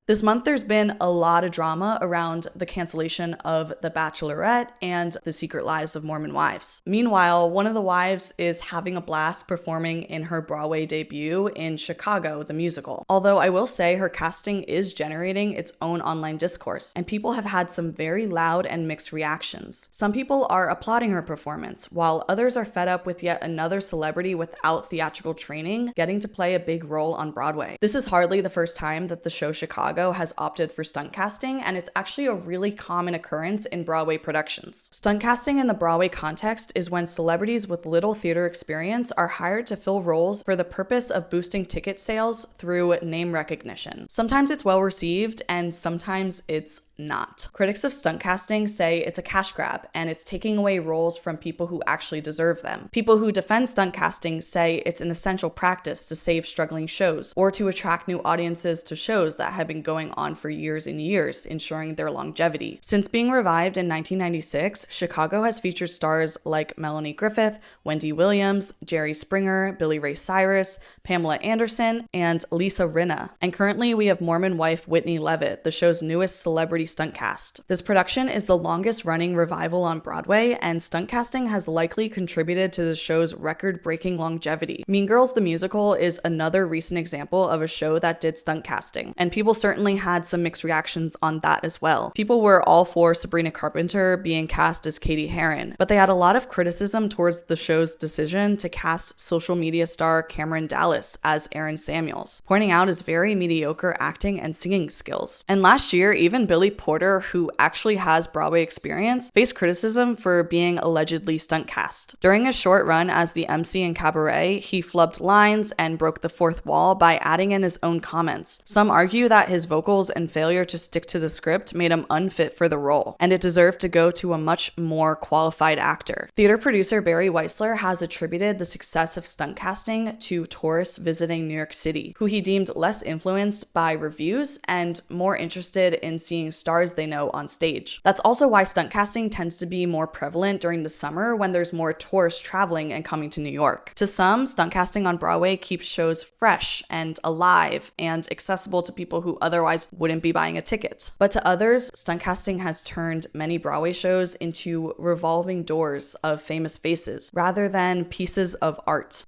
This month, there's been a lot of drama around the cancellation of The Bachelorette and The Secret Lives of Mormon Wives. Meanwhile, one of the wives is having a blast performing in her Broadway debut in Chicago, the musical. Although I will say her casting is generating its own online discourse, and people have had some very loud and mixed reactions. Some people are applauding her performance, while others are fed up with yet another celebrity without theatrical training getting to play a big role on Broadway. This is hardly the first time that the show Chicago has opted for stunt casting, and it's actually a really common occurrence in Broadway productions. Stunt casting in the Broadway context is when celebrities with little theater experience are hired to fill roles for the purpose of boosting ticket sales through name recognition. Sometimes it's well received, and sometimes it's not. Critics of stunt casting say it's a cash grab and it's taking away roles from people who actually deserve them. People who defend stunt casting say it's an essential practice to save struggling shows or to attract new audiences to shows that have been going on for years and years, ensuring their longevity. Since being revived in 1996, Chicago has featured stars like Melanie Griffith, Wendy Williams, Jerry Springer, Billy Ray Cyrus, Pamela Anderson, and Lisa Rinna. And currently we have Mormon wife Whitney Levitt, the show's newest celebrity stunt cast. This production is the longest running revival on Broadway, and stunt casting has likely contributed to the show's record-breaking longevity. Mean Girls the Musical is another recent example of a show that did stunt casting, and people certainly had some mixed reactions on that as well. People were all for Sabrina Carpenter being cast as Katie Heron, but they had a lot of criticism towards the show's decision to cast social media star Cameron Dallas as Aaron Samuels, pointing out his very mediocre acting and singing skills. And last year, even Billy Porter, who actually has Broadway experience, faced criticism for being allegedly stunt cast. During his short run as the MC in Cabaret, he flubbed lines and broke the fourth wall by adding in his own comments. Some argue that his vocals and failure to stick to the script made him unfit for the role, and it deserved to go to a much more qualified actor. Theater producer Barry Weissler has attributed the success of stunt casting to tourists visiting New York City, who he deemed less influenced by reviews and more interested in seeing stars they know on stage. That's also why stunt casting tends to be more prevalent during the summer when there's more tourists traveling and coming to New York. To some, stunt casting on Broadway keeps shows fresh and alive and accessible to people who otherwise wouldn't be buying a ticket. But to others, stunt casting has turned many Broadway shows into revolving doors of famous faces rather than pieces of art.